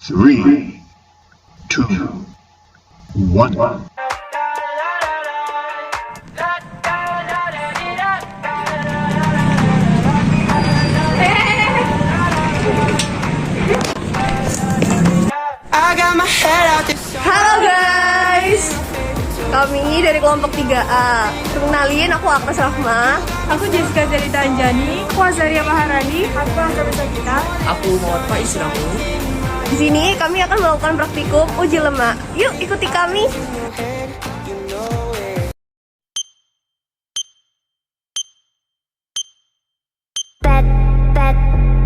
Three, two, one. Halo guys, kami dari kelompok 3A. Kenalin, aku Agnes Rahma. Aku Jessica Zelita Anjani. Aku Azaria Maharani. Aku Angga Kita. Aku Muhammad Faiz Ramu. Di sini kami akan melakukan praktikum uji lemak. Yuk ikuti kami. Bad, bad,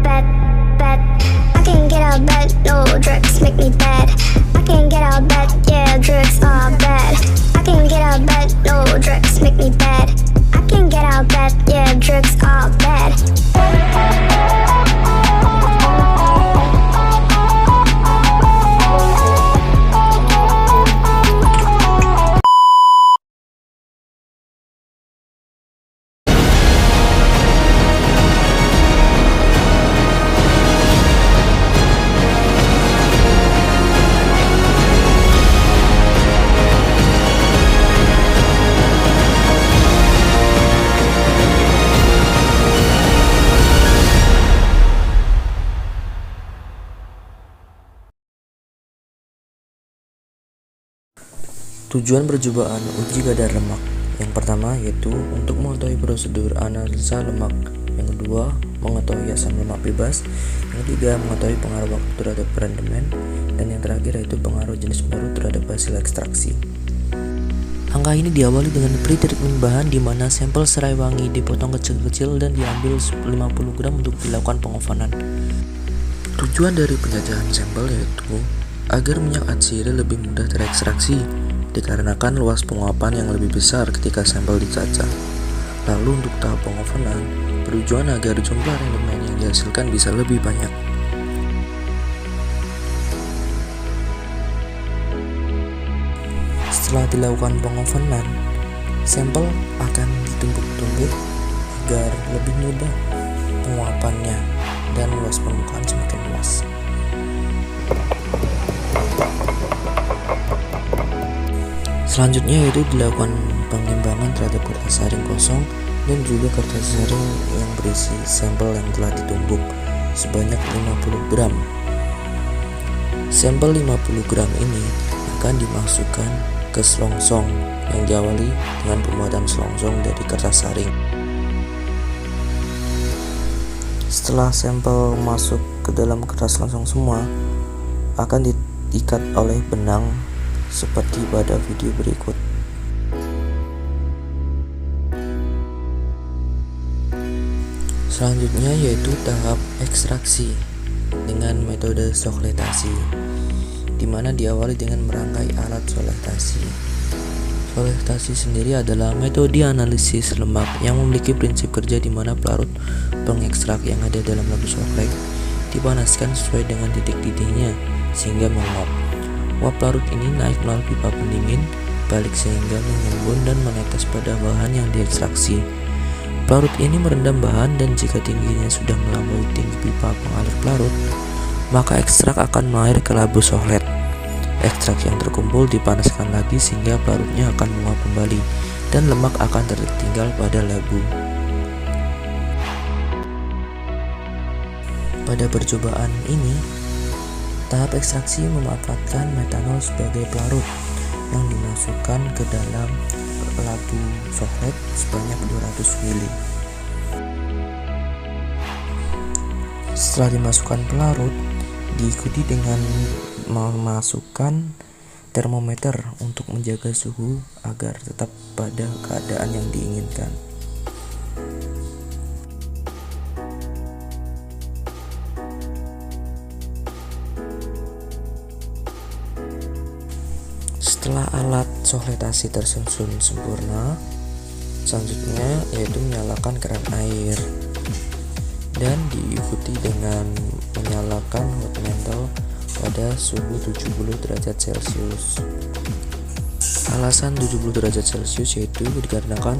bad, bad. I can't get out of bed, no drugs make me bad. I can't get out of bed, yeah, drugs are bad. I can't get out of bed, no drugs make me bad. I can't get out of bed, yeah, drugs are bad. Tujuan percobaan uji kadar lemak. Yang pertama yaitu untuk mengetahui prosedur analisa lemak. Yang kedua, mengetahui asam lemak bebas. Yang ketiga, mengetahui pengaruh waktu terhadap rendemen. Dan yang terakhir yaitu pengaruh jenis baru terhadap hasil ekstraksi. Angka ini diawali dengan pre-treatment bahan di mana sampel serai wangi dipotong kecil-kecil dan diambil 50 gram untuk dilakukan pengovenan. Tujuan dari penjajahan sampel yaitu agar minyak atsiri lebih mudah terekstraksi dikarenakan luas penguapan yang lebih besar ketika sampel dicacah. Lalu untuk tahap pengovenan, bertujuan agar jumlah rendemen yang dihasilkan bisa lebih banyak. Setelah dilakukan pengovenan, sampel akan ditumbuk-tumbuk agar lebih mudah penguapannya dan luas permukaan semakin luas. Selanjutnya yaitu dilakukan pengimbangan terhadap kertas saring kosong dan juga kertas saring yang berisi sampel yang telah ditumbuk sebanyak 50 gram. Sampel 50 gram ini akan dimasukkan ke selongsong yang diawali dengan pembuatan selongsong dari kertas saring. Setelah sampel masuk ke dalam kertas selongsong semua, akan diikat oleh benang seperti pada video berikut. Selanjutnya yaitu tahap ekstraksi dengan metode sohletasi, di mana diawali dengan merangkai alat sohletasi. Sohletasi sendiri adalah metode analisis lemak yang memiliki prinsip kerja di mana pelarut pengekstrak yang ada dalam labu sohlet dipanaskan sesuai dengan titik-titiknya sehingga menguap. Uap larut ini naik melalui pipa pendingin balik sehingga mengembun dan menetes pada bahan yang diekstraksi. Pelarut ini merendam bahan dan jika tingginya sudah melampaui tinggi pipa pengalir pelarut, maka ekstrak akan mengalir ke labu sohlet. Ekstrak yang terkumpul dipanaskan lagi sehingga pelarutnya akan menguap kembali dan lemak akan tertinggal pada labu. Pada percobaan ini, tahap ekstraksi memanfaatkan metanol sebagai pelarut yang dimasukkan ke dalam labu sohlet sebanyak 200 ml. Setelah dimasukkan pelarut, diikuti dengan memasukkan termometer untuk menjaga suhu agar tetap pada keadaan yang diinginkan. Setelah alat sohletasi tersusun sempurna, selanjutnya yaitu menyalakan keran air dan diikuti dengan menyalakan hot mantle pada suhu 70 derajat Celcius. Alasan 70 derajat Celcius yaitu dikarenakan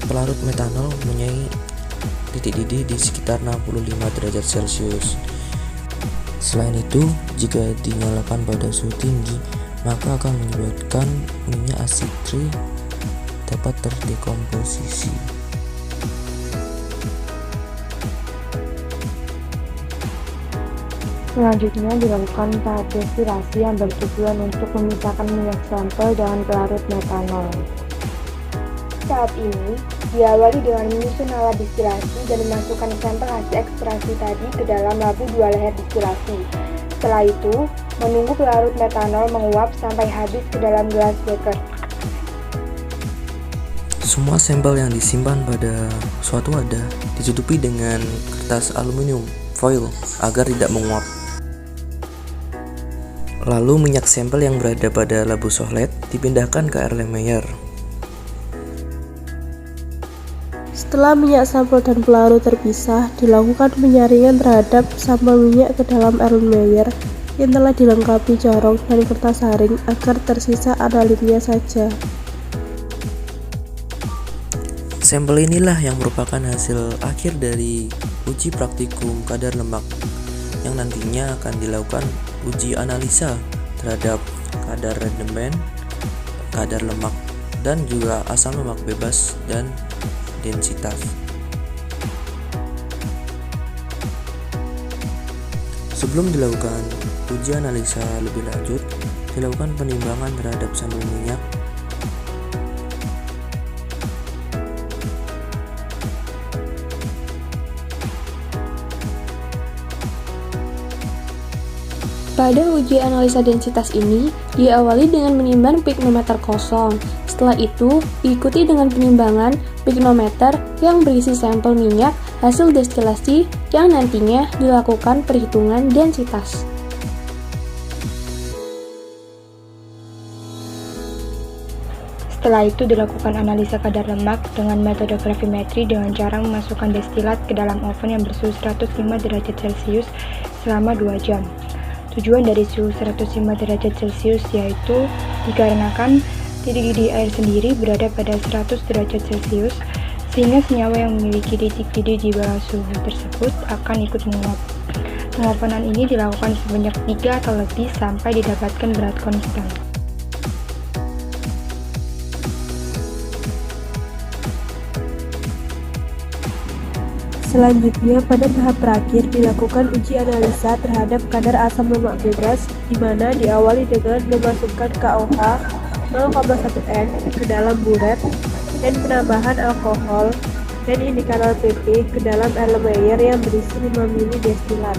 pelarut metanol mempunyai titik didih di sekitar 65 derajat Celcius. Selain itu, jika dinyalakan pada suhu tinggi, maka akan menyebabkan minyak asitri dapat terdekomposisi. Selanjutnya dilakukan tahap destilasi yang bertujuan untuk memisahkan minyak sampel dengan pelarut metanol. Tahap ini diawali dengan menyusun alat destilasi dan memasukkan sampel hasil ekstraksi tadi ke dalam labu 2 leher destilasi. Setelah itu, menunggu pelarut metanol menguap sampai habis ke dalam gelas beker. Semua sampel yang disimpan pada suatu wadah ditutupi dengan kertas aluminium foil agar tidak menguap. Lalu minyak sampel yang berada pada labu sohlet dipindahkan ke Erlenmeyer. Setelah minyak sampel dan pelarut terpisah, dilakukan penyaringan terhadap sampel minyak ke dalam Erlenmeyer yang telah dilengkapi corong dan kertas saring agar tersisa analitnya saja. Sampel inilah yang merupakan hasil akhir dari uji praktikum kadar lemak yang nantinya akan dilakukan uji analisa terhadap kadar rendemen, kadar lemak, dan juga asam lemak bebas dan densitas. Sebelum dilakukan uji analisa lebih lanjut, dilakukan penimbangan terhadap sampel minyak. Pada uji analisa densitas ini, diawali dengan menimbang piknometer kosong. Setelah itu, diikuti dengan penimbangan piknometer yang berisi sampel minyak hasil destilasi yang nantinya dilakukan perhitungan densitas. Setelah itu dilakukan analisa kadar lemak dengan metode gravimetri dengan cara memasukkan destilat ke dalam oven yang bersuhu 105 derajat Celcius selama 2 jam. Tujuan dari suhu 105 derajat Celcius yaitu dikarenakan titik didih air sendiri berada pada 100 derajat Celcius, sehingga senyawa yang memiliki titik didih di bawah suhu tersebut akan ikut menguap. Pengovenan ini dilakukan sebanyak 3 atau lebih sampai didapatkan berat konstan. Selanjutnya, pada tahap terakhir dilakukan uji analisa terhadap kadar asam lemak bebas, di mana diawali dengan memasukkan KOH 0,1 N ke dalam buret dan penambahan alkohol dan indikator PP ke dalam Erlenmeyer yang berisi 5 ml destilat.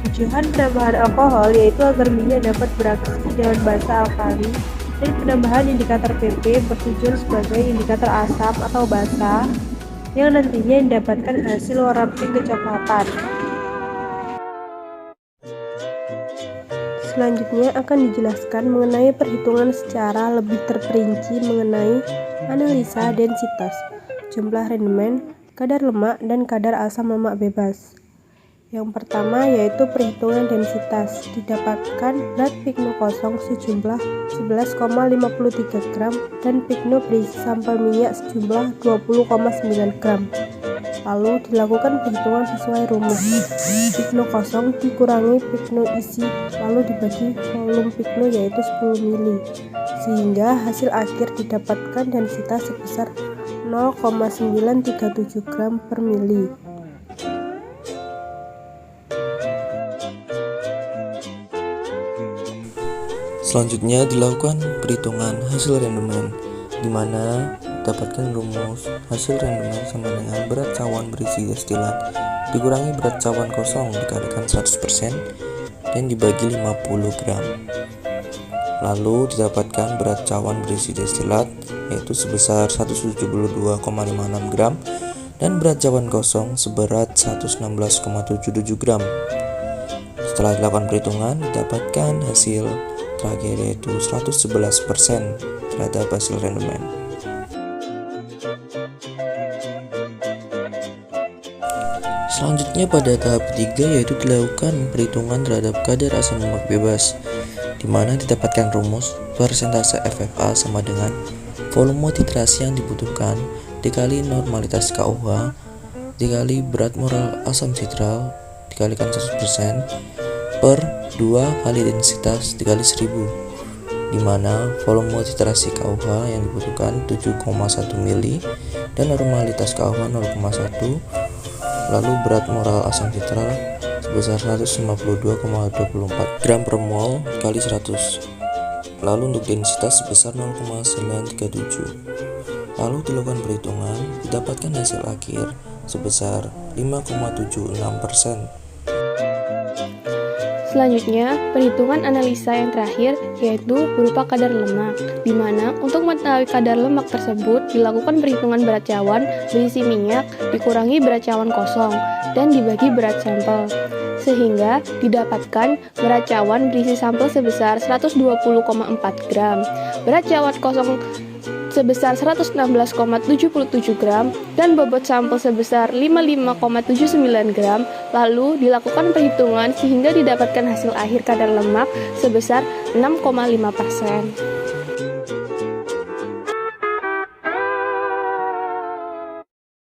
Tujuan penambahan alkohol yaitu agar minyak dapat bereaksi dengan basa alkali, dan penambahan indikator PP bertujuan sebagai indikator asam atau basa yang nantinya mendapatkan hasil warna pink kecoklatan. Selanjutnya akan dijelaskan mengenai perhitungan secara lebih terperinci mengenai analisa densitas, jumlah rendemen, kadar lemak, dan kadar asam lemak bebas. Yang pertama yaitu perhitungan densitas, didapatkan berat pikno kosong sejumlah 11,53 gram dan pikno berisi sampel minyak sejumlah 20,9 gram. Lalu dilakukan perhitungan sesuai rumus. Pikno kosong dikurangi pikno isi, lalu dibagi volume pikno yaitu 10 ml, sehingga hasil akhir didapatkan densitas sebesar 0,937 gram per mili. Selanjutnya dilakukan perhitungan hasil rendemen, di mana dapatkan rumus hasil rendemen sama dengan berat cawan berisi destilat dikurangi berat cawan kosong dikalikan 100% dan dibagi 50 gram. Lalu didapatkan berat cawan berisi destilat yaitu sebesar 172,56 gram dan berat cawan kosong seberat 116,77 gram. Setelah dilakukan perhitungan, didapatkan hasil terakhir yaitu 111% terhadap hasil rendemen. Selanjutnya pada tahap ketiga yaitu dilakukan perhitungan terhadap kadar asam lemak bebas, di mana didapatkan rumus persentase FFA sama dengan volume titrasi yang dibutuhkan dikali normalitas KOH dikali berat moral asam sitral dikalikan 100% per 2 kali densitas dikali 1000, di mana volume titrasi KUH yang dibutuhkan 7,1 mili dan normalitas KUH 0,1, lalu berat moral asam titral sebesar 152,24 gram per mol kali 100, lalu untuk densitas sebesar 0,937. Lalu dilakukan perhitungan, didapatkan hasil akhir sebesar 5,76%. Selanjutnya, perhitungan analisa yang terakhir yaitu berupa kadar lemak, di mana untuk mengetahui kadar lemak tersebut dilakukan perhitungan berat cawan berisi minyak dikurangi berat cawan kosong dan dibagi berat sampel, sehingga didapatkan berat cawan berisi sampel sebesar 120,4 gram, berat cawan kosong sebesar 116,77 gram, dan bobot sampel sebesar 55,79 gram. Lalu dilakukan perhitungan sehingga didapatkan hasil akhir kadar lemak sebesar 6,5%.